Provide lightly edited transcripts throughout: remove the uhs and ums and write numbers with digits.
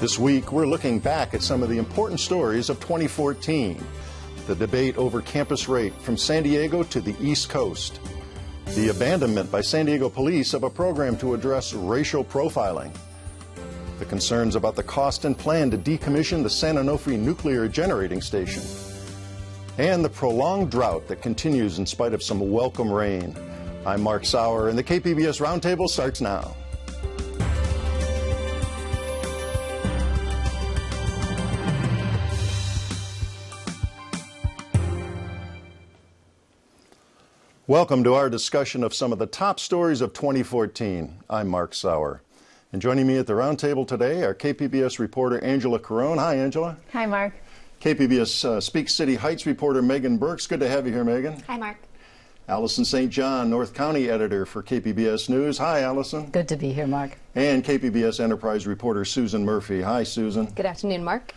This week, we're looking back at some of the important stories of 2014. The debate over campus rape from San Diego to the East Coast. The abandonment by San Diego police of a program to address racial profiling. The concerns about the cost and plan to decommission the San Onofre nuclear generating station. And the prolonged drought that continues in spite of some welcome rain. I'm Mark Sauer, and the KPBS Roundtable starts now. Welcome to our discussion of some of the top stories of 2014. I'm Mark Sauer. And joining me at the roundtable today are KPBS reporter Angela Carone. Hi, Angela. Hi, Mark. KPBS Speak City Heights reporter Megan Burks. Good to have you here, Megan. Hi, Mark. Allison St. John, North County editor for KPBS News. Hi, Allison. Good to be here, Mark. And KPBS Enterprise reporter Susan Murphy. Hi, Susan. Good afternoon, Mark.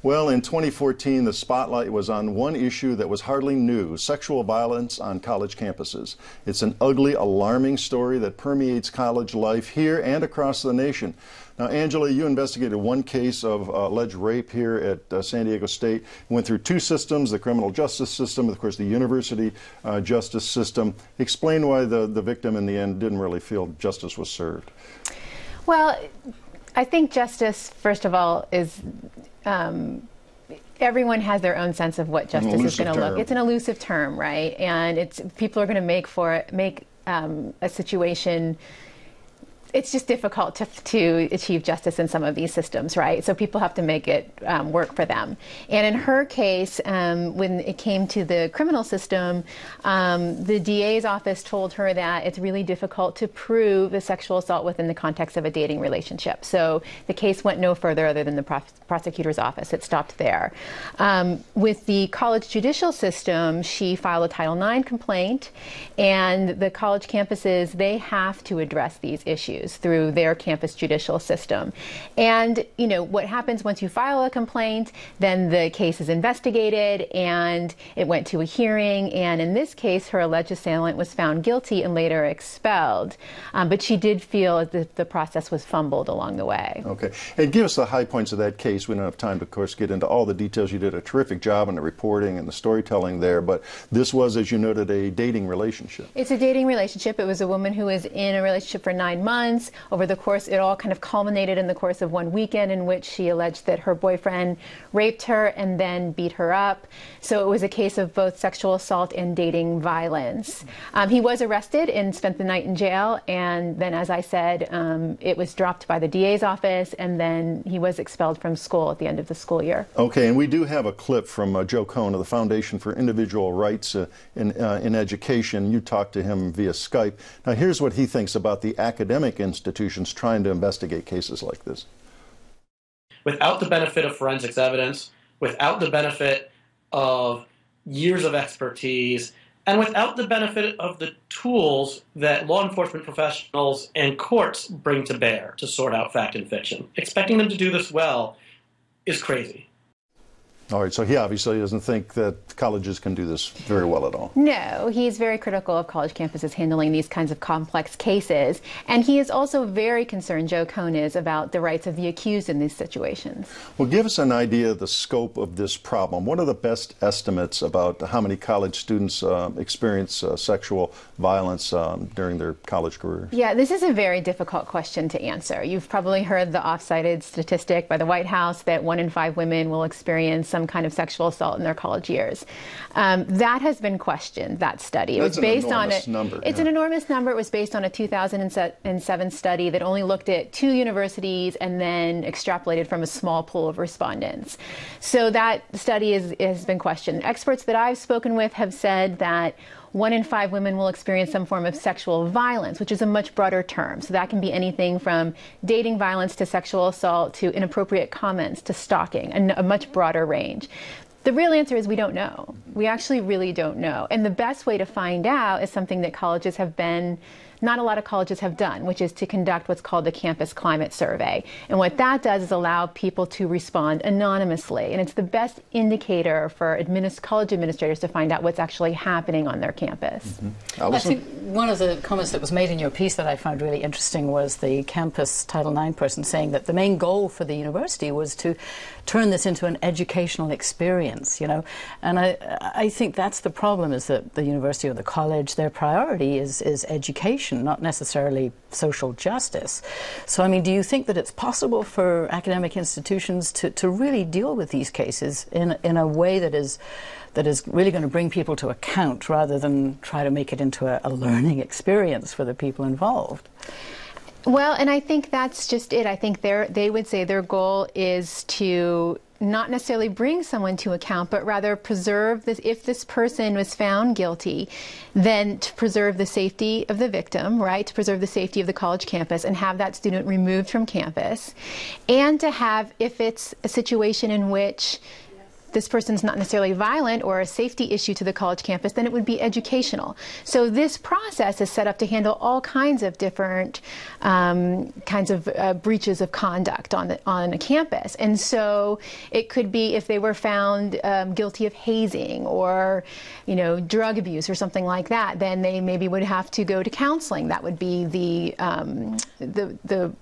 Well, in 2014, the spotlight was on one issue that was hardly new: sexual violence on college campuses. It's an ugly, alarming story that permeates college life here and across the nation. Now, Angela, you investigated one case of alleged rape here at San Diego State. You went through two systems, the criminal justice system, of course, the university justice system. Explain why the victim in the end didn't really feel justice was served. Well, I think justice, first of all, is everyone has their own sense of what justice is going to look. It's an elusive term, right? And people are going to make a situation. It's just difficult to achieve justice in some of these systems, right? So people have to make it work for them. And in her case, when it came to the criminal system, the DA's office told her that it's really difficult to prove a sexual assault within the context of a dating relationship. So the case went no further other than the prosecutor's office. It stopped there. With the college judicial system, she filed a Title IX complaint, and the college campuses, they have to address these issues through their campus judicial system. And, you know, what happens once you file a complaint, then the case is investigated and it went to a hearing. And in this case, her alleged assailant was found guilty and later expelled. But she did feel that the process was fumbled along the way. Okay. And give us the high points of that case. We don't have time to, of course, get into all the details. You did a terrific job in the reporting and the storytelling there. But this was, as you noted, a dating relationship. It's a dating relationship. It was a woman who was in a relationship for 9 months. Over the course, it all kind of culminated in the course of one weekend in which she alleged that her boyfriend raped her and then beat her up. So it was a case of both sexual assault and dating violence. He was arrested and spent the night in jail. And then, as I said, it was dropped by the DA's office, and then he was expelled from school at the end of the school year. Okay, and we do have a clip from Joe Cohn of the Foundation for Individual Rights in Education. You talked to him via Skype. Now, here's what he thinks about the academic institutions trying to investigate cases like this. Without the benefit of forensics evidence, without the benefit of years of expertise, and without the benefit of the tools that law enforcement professionals and courts bring to bear to sort out fact and fiction, expecting them to do this well is crazy. All right, so he obviously doesn't think that colleges can do this very well at all. No, he's very critical of college campuses handling these kinds of complex cases. And he is also very concerned, Joe Cohn is, about the rights of the accused in these situations. Well, give us an idea of the scope of this problem. What are the best estimates about how many college students experience sexual violence during their college careers? Yeah, this is a very difficult question to answer. You've probably heard the oft-cited statistic by the White House that 1 in 5 women will experience some kind of sexual assault in their college years. That has been questioned, that study. That's an enormous number. It's an enormous number. It was based on a 2007 study that only looked at 2 universities and then extrapolated from a small pool of respondents. So that study has been questioned. Experts that I've spoken with have said that 1 in 5 women will experience some form of sexual violence, which is a much broader term. So that can be anything from dating violence to sexual assault to inappropriate comments to stalking, and a much broader range. The real answer is we don't know. We actually really don't know. And the best way to find out is something that colleges have been not a lot of colleges have done, which is to conduct what's called the campus climate survey. And what that does is allow people to respond anonymously. And it's the best indicator for college administrators to find out what's actually happening on their campus. I think one of the comments that was made in your piece that I found really interesting was the campus Title IX person saying that the main goal for the university was to turn this into an educational experience, you know. And I think that's the problem, is that the university or the college, their priority is education, not necessarily social justice. So, I mean, do you think that it's possible for academic institutions to really deal with these cases in a way that is really going to bring people to account, rather than try to make it into a learning experience for the people involved? Well, and I think that's just it. I think they would say their goal is to not necessarily bring someone to account, but rather preserve this. If this person was found guilty, then to preserve the safety of the victim, right? To preserve the safety of the college campus and have that student removed from campus. And to have, if it's a situation in which this person's not necessarily violent or a safety issue to the college campus, then it would be educational. So this process is set up to handle all kinds of different breaches of conduct on a campus. And so it could be if they were found guilty of hazing or, you know, drug abuse or something like that, then they maybe would have to go to counseling. That would be the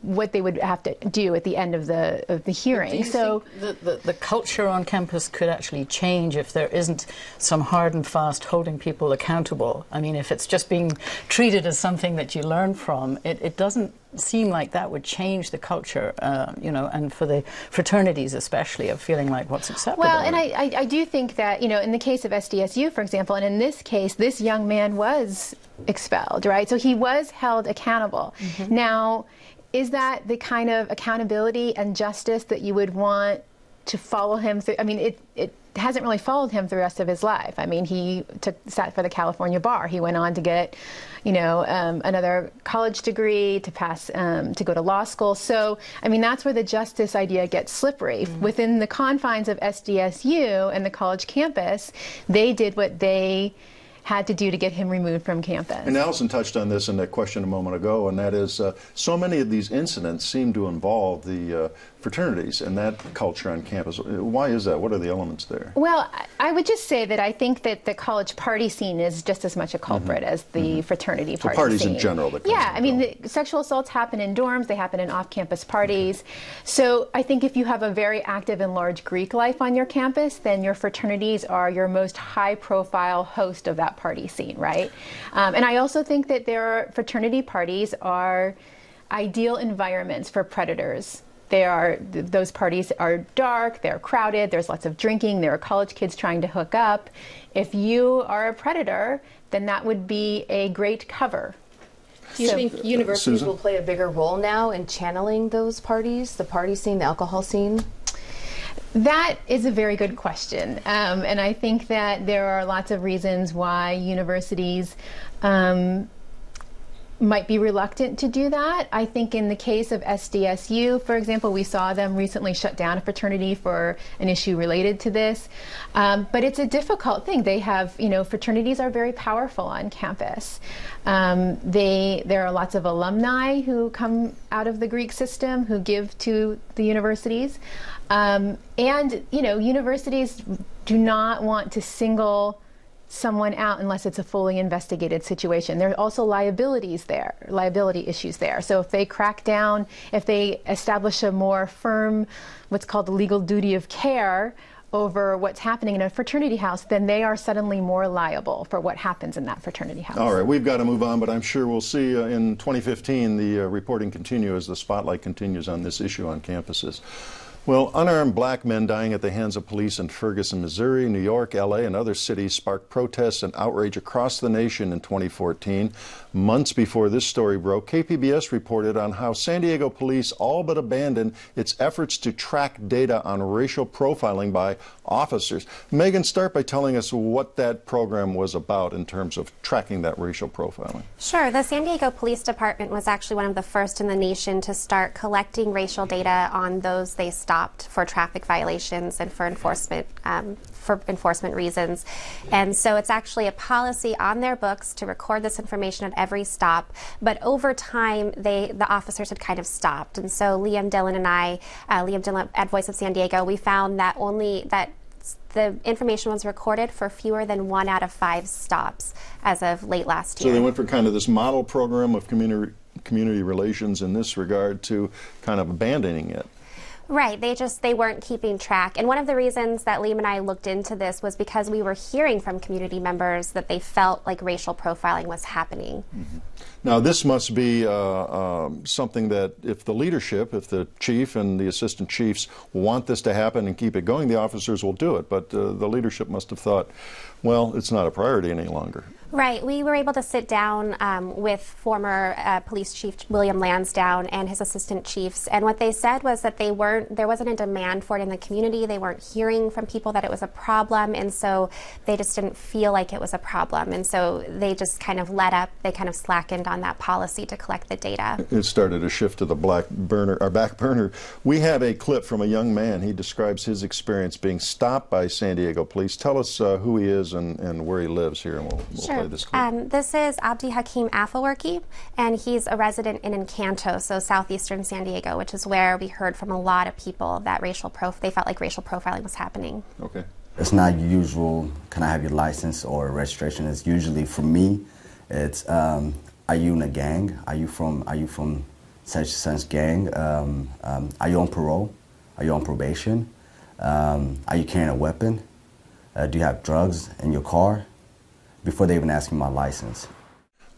what they would have to do at the end of the hearing. Do you think the culture on campus could actually change if there isn't some hard and fast holding people accountable? I mean, if it's just being treated as something that you learn from, it doesn't seem like that would change the culture, you know, and for the fraternities especially, of feeling like what's acceptable. Well, and I do think that, you know, in the case of SDSU, for example, and in this case, this young man was expelled, right? So he was held accountable. Now, is that the kind of accountability and justice that you would want to follow him through? I mean, it hasn't really followed him through the rest of his life. I mean, he sat for the California bar. He went on to get, you know, another college degree, to pass, to go to law school. So, I mean, that's where the justice idea gets slippery. Within the confines of SDSU and the college campus, they did what they had to do to get him removed from campus. And Allison touched on this in that question a moment ago, and that is so many of these incidents seem to involve the fraternities and that culture on campus. Why is that? What are the elements there? Well, I would just say that I think that the college party scene is just as much a culprit as the fraternity party parties scene. In general. Yeah, I mean, the sexual assaults happen in dorms, they happen in off-campus parties. So I think if you have a very active and large Greek life on your campus, then your fraternities are your most high-profile host of that party scene, right? And I also think that fraternity parties are ideal environments for predators. Those parties are dark, they're crowded, there's lots of drinking, there are college kids trying to hook up. If you are a predator, then that would be a great cover. Do you think universities will play a bigger role now in channeling those parties, the party scene, the alcohol scene? That is a very good question. And I think that there are lots of reasons why universities might be reluctant to do that. I think in the case of SDSU, for example, we saw them recently shut down a fraternity for an issue related to this. But it's a difficult thing. They have, you know, fraternities are very powerful on campus. There are lots of alumni who come out of the Greek system who give to the universities. And, you know, universities do not want to single someone out unless it's a fully investigated situation. There are also liability issues there. So if they crack down, if they establish a more firm, what's called the legal duty of care over what's happening in a fraternity house, then they are suddenly more liable for what happens in that fraternity house. All right, we've got to move on, but I'm sure we'll see in 2015 the reporting continue as the spotlight continues on this issue on campuses. Well, unarmed black men dying at the hands of police in Ferguson, Missouri, New York, L.A., and other cities sparked protests and outrage across the nation in 2014. Months before this story broke, KPBS reported on how San Diego police all but abandoned its efforts to track data on racial profiling by officers. Megan, start by telling us what that program was about in terms of tracking that racial profiling. Sure. The San Diego Police Department was actually one of the first in the nation to start collecting racial data on those they stopped. stopped for traffic violations and for enforcement reasons. And so it's actually a policy on their books to record this information at every stop. But over time, the officers had kind of stopped. And so Liam Dillon and I, Liam Dillon at Voice of San Diego, we found that the information was recorded for fewer than 1 out of 5 stops as of late last year. So they went from kind of this model program of community relations in this regard to kind of abandoning it. Right, they weren't keeping track. And one of the reasons that Liam and I looked into this was because we were hearing from community members that they felt like racial profiling was happening. Mm-hmm. Now this must be something that if the chief and the assistant chiefs want this to happen and keep it going, the officers will do it. But the leadership must have thought, well, it's not a priority any longer. Right. We were able to sit down with former police chief William Lansdowne and his assistant chiefs, and what they said was that there wasn't a demand for it in the community. They weren't hearing from people that it was a problem, and so they just didn't feel like it was a problem, and so they just kind of let up. They kind of slackened on that policy to collect the data. It started a shift to the back burner. We have a clip from a young man. He describes his experience being stopped by San Diego police. Tell us who he is and where he lives here, and we'll Sure. play this clip. This is Abdi Hakim Afewerki, and he's a resident in Encanto, so southeastern San Diego, which is where we heard from a lot of people that they felt like racial profiling was happening. Okay. It's not usual, can I have your license or registration? It's usually, for me, it's, are you in a gang? Are you from such gang? Are you on parole? Are you on probation? Are you carrying a weapon? Do you have drugs in your car? Before they even ask me my license.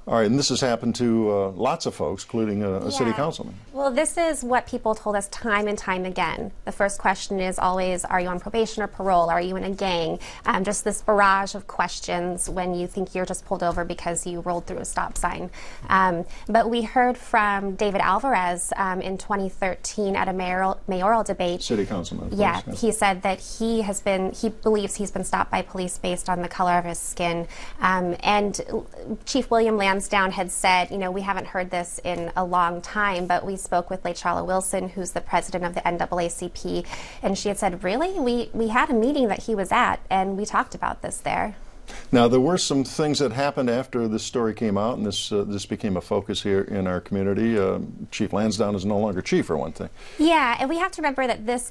All right, and this has happened to lots of folks, including a city councilman. Well, this is what people told us time and time again. The first question is always, are you on probation or parole? Are you in a gang? Just this barrage of questions when you think you're just pulled over because you rolled through a stop sign. But we heard from David Alvarez in 2013 at a mayoral debate. City councilman. Yeah, he said that he believes he's been stopped by police based on the color of his skin. And Chief William Lansdowne had said, we haven't heard this in a long time, but we spoke with Laychala Wilson, who's the president of the NAACP, and she had said, really? We had a meeting that he was at, and we talked about this there. Now, there were some things that happened after this story came out, and this became a focus here in our community. Chief Lansdowne is no longer chief, for one thing. Yeah, and we have to remember that this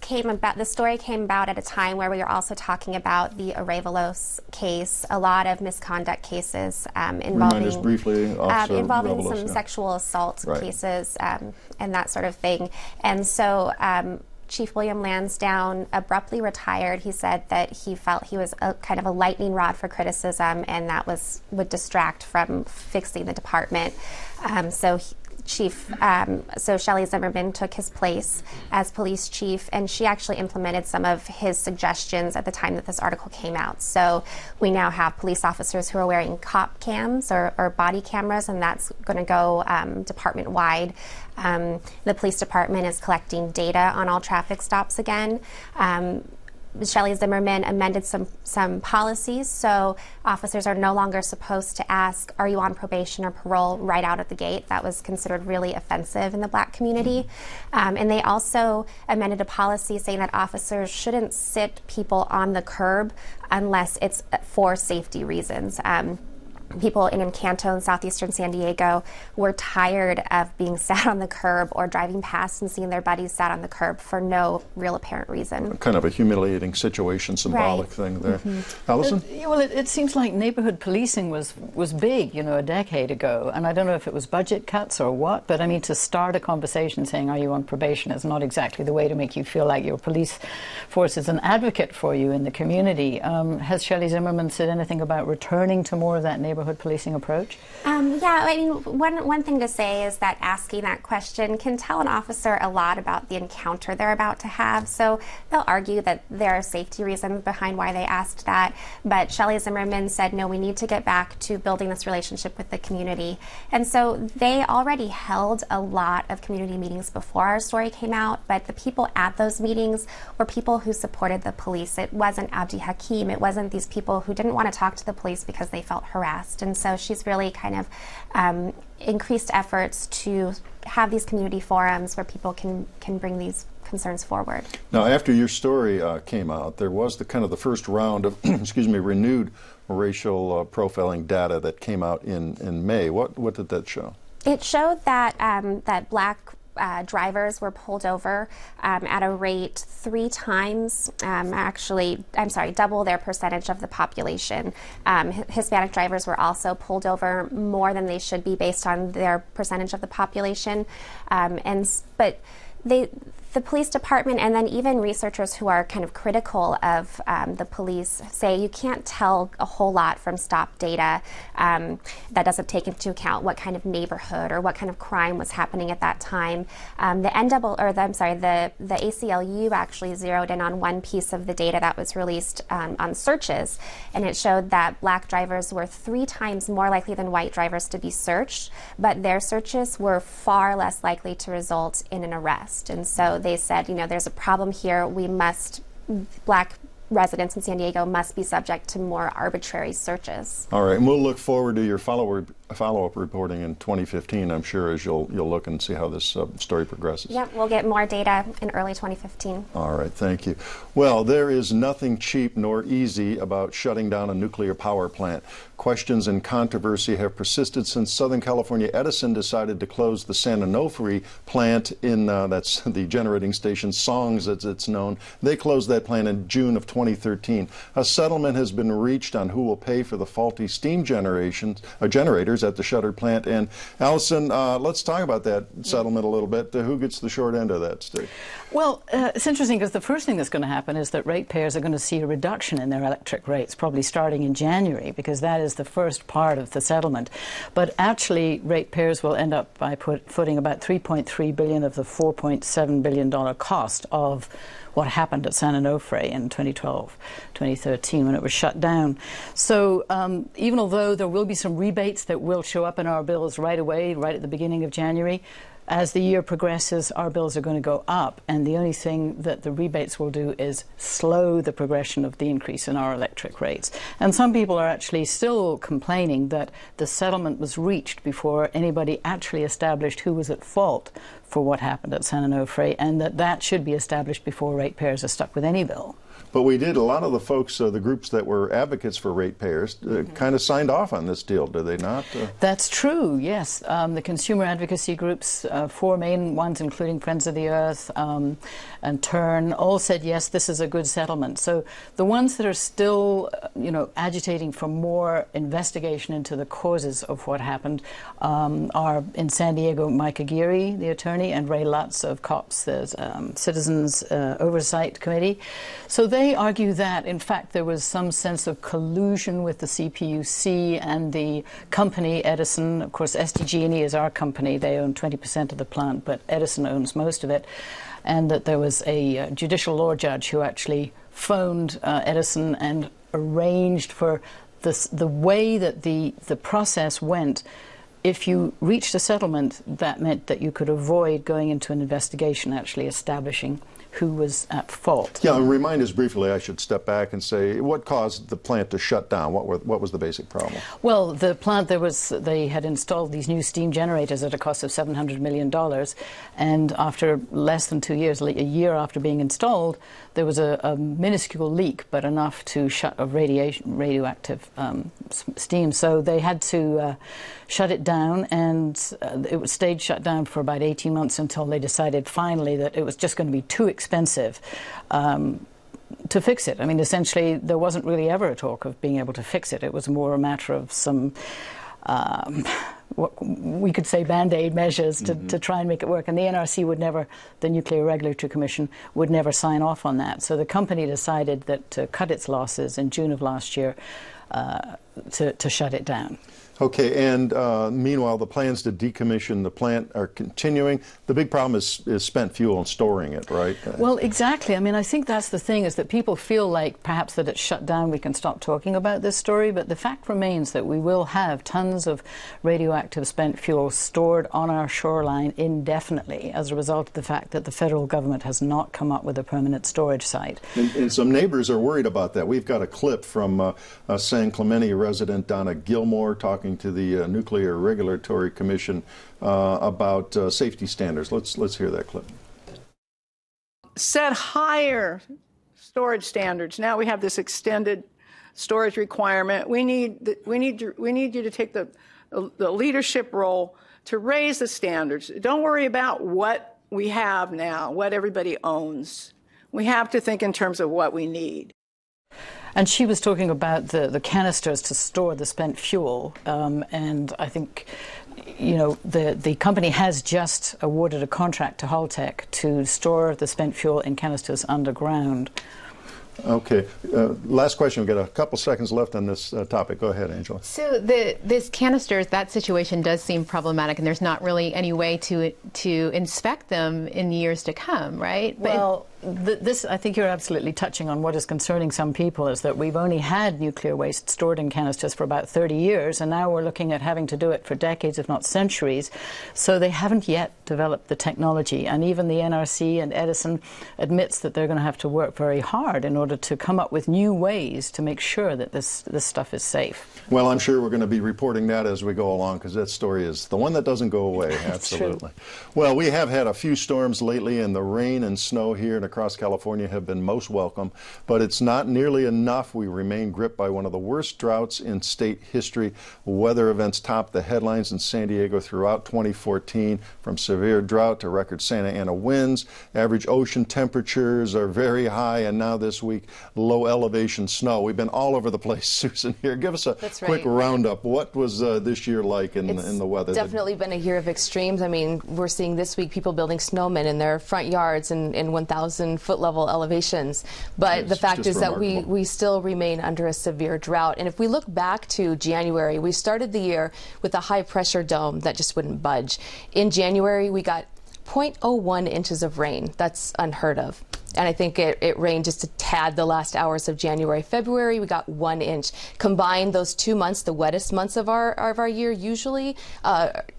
story came about at a time where we were also talking about the Arevalos case, a lot of misconduct cases involving Remind us briefly, involving Arevalos, some sexual assault cases and that sort of thing. And so Chief William Lansdowne abruptly retired. He said that he felt he was kind of a lightning rod for criticism, and that would distract from fixing the department. So Shelley Zimmerman took his place as police chief, and she actually implemented some of his suggestions at the time that this article came out. So we now have police officers who are wearing cop cams or body cameras, and that's going to go department-wide. The police department is collecting data on all traffic stops again. Shelley Zimmerman amended some policies, so officers are no longer supposed to ask, are you on probation or parole, right out at the gate. That was considered really offensive in the black community. And they also amended a policy saying that officers shouldn't sit people on the curb unless it's for safety reasons. People in Encanto and southeastern San Diego were tired of being sat on the curb or driving past and seeing their buddies sat on the curb for no real apparent reason. Kind of a humiliating situation, symbolic thing there. Mm-hmm. Allison? Well, it seems like neighborhood policing was big, a decade ago, and I don't know if it was budget cuts or what, but I mean, to start a conversation saying, are you on probation, is not exactly the way to make you feel like your police force is an advocate for you in the community. Has Shelley Zimmerman said anything about returning to more of that neighborhood policing approach? Yeah, I mean, one thing to say is that asking that question can tell an officer a lot about the encounter they're about to have. So they'll argue that there are safety reasons behind why they asked that. But Shelley Zimmerman said, no, we need to get back to building this relationship with the community. And so they already held a lot of community meetings before our story came out, but the people at those meetings were people who supported the police. It wasn't Abdi Hakim. It wasn't these people who didn't want to talk to the police because they felt harassed. addressed. And so she's really kind of increased efforts to have these community forums where people can bring these concerns forward. Now, after your story came out, there was the kind of the first round of excuse me, renewed racial profiling data that came out in May. What did that show? It showed that that black drivers were pulled over at a rate 3 times, double their percentage of the population. Hispanic drivers were also pulled over more than they should be based on their percentage of the population. But the police department and then even researchers who are kind of critical of the police say you can't tell a whole lot from stop data that doesn't take into account what kind of neighborhood or what kind of crime was happening at that time. The ACLU actually zeroed in on one piece of the data that was released on searches, and it showed that black drivers were 3 times more likely than white drivers to be searched, but their searches were far less likely to result in an arrest. And so they said, there's a problem here. Black residents in San Diego must be subject to more arbitrary searches. All right, and we'll look forward to your follow-up reporting in 2015, I'm sure, as you'll look and see how this story progresses. Yep, we'll get more data in early 2015. All right, thank you. Well, there is nothing cheap nor easy about shutting down a nuclear power plant. Questions and controversy have persisted since Southern California Edison decided to close the San Onofre plant that's the generating station, SONGS as it's known. They closed that plant in June of 2013. A settlement has been reached on who will pay for the faulty steam generators at the shuttered plant. And Allison, let's talk about that settlement a little bit. Who gets the short end of that stick? Well, it's interesting because the first thing that's going to happen is that ratepayers are going to see a reduction in their electric rates, probably starting in January, because that is the first part of the settlement. But actually, ratepayers will end up by footing about $3.3 billion of the $4.7 billion cost of what happened at San Onofre in 2012, 2013, when it was shut down. So even although there will be some rebates that will show up in our bills right away, right at the beginning of January, as the year progresses, our bills are going to go up, and the only thing that the rebates will do is slow the progression of the increase in our electric rates. And some people are actually still complaining that the settlement was reached before anybody actually established who was at fault for what happened at San Onofre, and that should be established before ratepayers are stuck with any bill. But we did. A lot of the folks, the groups that were advocates for ratepayers, kind of signed off on this deal, did they not? That's true, yes. The consumer advocacy groups, 4 main ones, including Friends of the Earth and Turn, all said, yes, this is a good settlement. So the ones that are still, agitating for more investigation into the causes of what happened are in San Diego, Mike Aguirre, the attorney, and Ray Lutz of COPS, the Citizens Oversight Committee. So they argue that, in fact, there was some sense of collusion with the CPUC and the company Edison. Of course, SDG&E is our company. They own 20% of the plant, but Edison owns most of it. And that there was a judicial law judge who actually phoned Edison and arranged for the way that the process went. If you reached a settlement, that meant that you could avoid going into an investigation, actually establishing who was at fault. Yeah, and remind us briefly, I should step back and say, what caused the plant to shut down? What was the basic problem? Well, the plant, they had installed these new steam generators at a cost of $700 million, and after less than 2 years, a year after being installed, there was a minuscule leak, but enough to shut a radioactive steam. So they had to shut it down, and it stayed shut down for about 18 months until they decided finally that it was just going to be too expensive to fix it. I mean, essentially, there wasn't really ever a talk of being able to fix it. It was more a matter of some, what we could say, Band-Aid measures to try and make it work. And the NRC would never, the Nuclear Regulatory Commission, would never sign off on that. So the company decided that to cut its losses in June of last year to shut it down. Okay, and meanwhile, the plans to decommission the plant are continuing. The big problem is spent fuel and storing it, right? Well, exactly. I mean, I think that's the thing, is that people feel like perhaps that it's shut down, we can stop talking about this story, but the fact remains that we will have tons of radioactive spent fuel stored on our shoreline indefinitely as a result of the fact that the federal government has not come up with a permanent storage site. And some neighbors are worried about that. We've got a clip from San Clemente resident Donna Gilmore talking to the Nuclear Regulatory Commission about safety standards. Let's hear that clip. Set higher storage standards. Now we have this extended storage requirement. We need you to take the leadership role to raise the standards. Don't worry about what we have now, what everybody owns. We have to think in terms of what we need. And she was talking about the canisters to store the spent fuel, and I think, you know, the company has just awarded a contract to Holtec to store the spent fuel in canisters underground. Okay. Last question. We've got a couple seconds left on this topic. Go ahead, Angela. So this canisters, that situation does seem problematic, and there's not really any way to inspect them in years to come, right? Well, this, I think you're absolutely touching on what is concerning some people, is that we've only had nuclear waste stored in canisters for about 30 years, and now we're looking at having to do it for decades, if not centuries. So they haven't yet developed the technology, and even the NRC and Edison admits that they're going to have to work very hard in order to come up with new ways to make sure that this stuff is safe. Well, I'm sure we're going to be reporting that as we go along, because that story is the one that doesn't go away. Absolutely. Well, we have had a few storms lately, and the rain and snow here and across California have been most welcome, but it's not nearly enough. We remain gripped by one of the worst droughts in state history. Weather events topped the headlines in San Diego throughout 2014, from severe drought to record Santa Ana winds. Average ocean temperatures are very high, and now this week, low elevation snow. We've been all over the place. Susan, here, give us a quick roundup. What was this year like in the weather? It's definitely been a year of extremes. I mean, we're seeing this week people building snowmen in their front yards in 1,000-foot level elevations. But the fact is that we still remain under a severe drought. And if we look back to January, we started the year with a high pressure dome that just wouldn't budge. In January, we got 0.01 inches of rain. That's unheard of. And I think it rained just a tad the last hours of January. February, we got 1 inch. Combined, those 2 months, the wettest months of our year, usually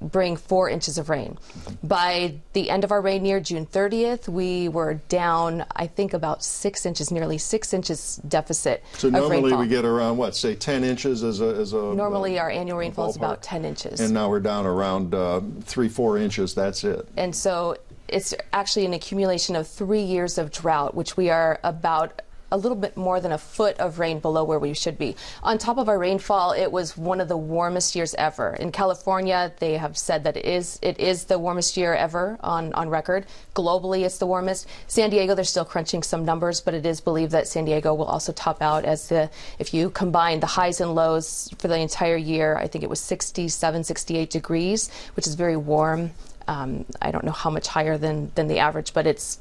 bring 4 inches of rain. By the end of our rain year, June 30th, we were down, I think, about 6 inches, nearly 6 inches deficit of rainfall. So normally we get around, what, say 10 inches as a normally our annual rainfall is about 10 inches. And now we're down around 3-4 inches. That's it. And so it's actually an accumulation of 3 years of drought, which we are about a little bit more than a foot of rain below where we should be. On top of our rainfall, it was one of the warmest years ever. In California, they have said that it is the warmest year ever on record. Globally, it's the warmest. San Diego, they're still crunching some numbers, but it is believed that San Diego will also top out as if you combine the highs and lows for the entire year, I think it was 67, 68 degrees, which is very warm. I don't know how much higher than the average, but it's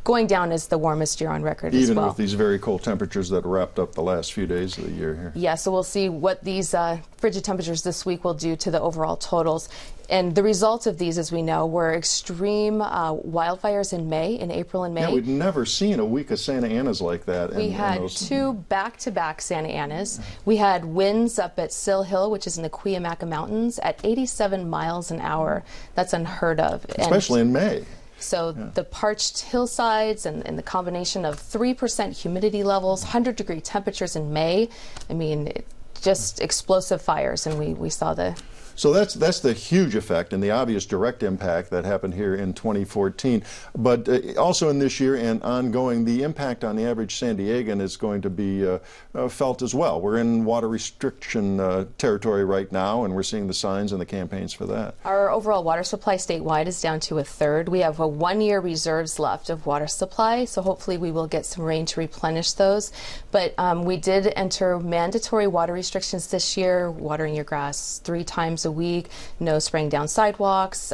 going down as the warmest year on record as well. Even with these very cold temperatures that wrapped up the last few days of the year here. Yeah, so we'll see what these frigid temperatures this week will do to the overall totals. And the results of these, as we know, were extreme wildfires in April and May. Yeah, we've never seen a week of Santa Anas like that. We had two back-to-back Santa Anas. We had winds up at Sill Hill, which is in the Cuyamaca Mountains, at 87 miles an hour. That's unheard of. Especially in May. So the parched hillsides and the combination of 3% humidity levels, 100-degree temperatures in May, I mean, just explosive fires, and we saw the... So that's the huge effect and the obvious direct impact that happened here in 2014. But also in this year and ongoing, the impact on the average San Diegan is going to be felt as well. We're in water restriction territory right now, and we're seeing the signs and the campaigns for that. Our overall water supply statewide is down to a third. We have a 1-year reserves left of water supply, so hopefully we will get some rain to replenish those. But we did enter mandatory water restrictions this year, watering your grass 3 times a week, no spraying down sidewalks,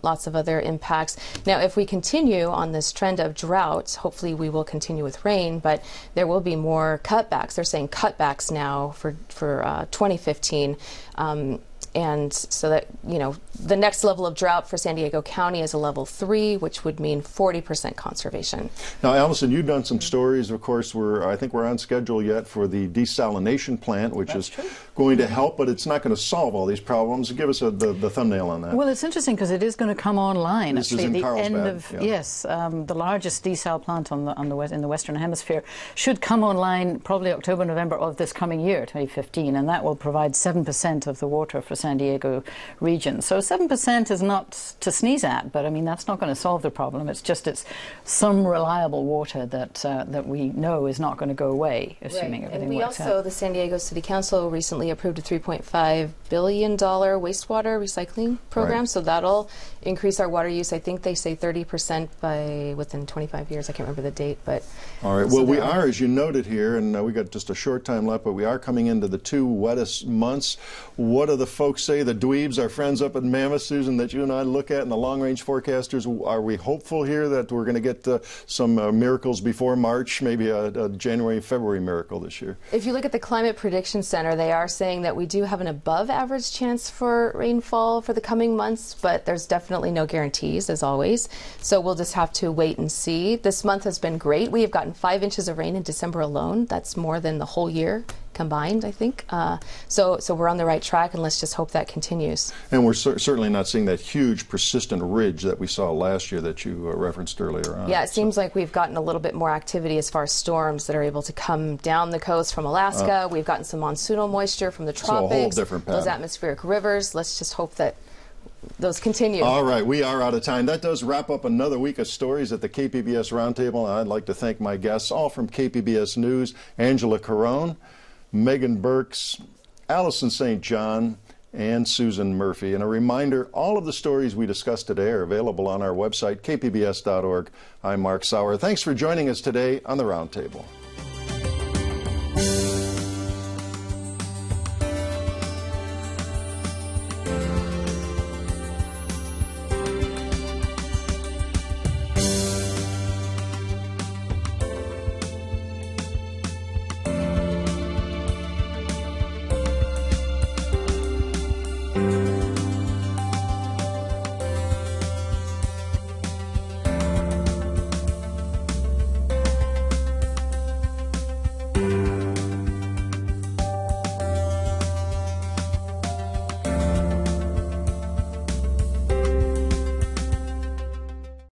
lots of other impacts. Now, if we continue on this trend of drought, hopefully we will continue with rain, but there will be more cutbacks. They're saying cutbacks now for 2015. And so that, you know, the next level of drought for San Diego County is a level 3, which would mean 40% conservation. Now, Allison, you've done some stories. Of course, I think we're on schedule yet for the desalination plant, which is going to help, but it's not going to solve all these problems. Give us the thumbnail on that. Well, it's interesting because it is going to come online. This actually, is in at the end Carlsbad, of yes, the largest desal plant in the Western Hemisphere should come online probably October, November of this coming year, 2015, and that will provide 7% of the water for San Diego region. So 7% is not to sneeze at, but I mean that's not going to solve the problem. It's some reliable water that we know is not going to go away, assuming everything works out. And the San Diego City Council recently approved a $3.5 billion wastewater recycling program, so that'll increase our water use. I think they say 30% within 25 years. I can't remember the date, but all right. Well, we are, as you noted here, and we got just a short time left, but we are coming into the 2 wettest months. What do the folks say? The dweebs, our friends up in Mammoth, Susan, that you and I look at, and the long-range forecasters. Are we hopeful here that we're going to get some miracles before March, maybe a January, February miracle this year? If you look at the Climate Prediction Center, they are saying that we do have an above-average chance for rainfall for the coming months, but there's definitely no guarantees, as always. So we'll just have to wait and see. This month has been great. We have gotten 5 inches of rain in December alone. That's more than the whole year combined, I think. So we're on the right track, and let's just hope that continues. And we're certainly not seeing that huge persistent ridge that we saw last year that you referenced earlier on. Yeah, it seems like we've gotten a little bit more activity as far as storms that are able to come down the coast from Alaska. We've gotten some monsoonal moisture from the tropics. So a whole different pattern. Those atmospheric rivers. Let's just hope that those continue. All right, we are out of time. That does wrap up another week of stories at the KPBS Roundtable. I'd like to thank my guests, all from KPBS News: Angela Carone, Megan Burks, Allison St. John, and Susan Murphy. And a reminder, all of the stories we discussed today are available on our website, kpbs.org. I'm Mark Sauer. Thanks for joining us today on the Roundtable.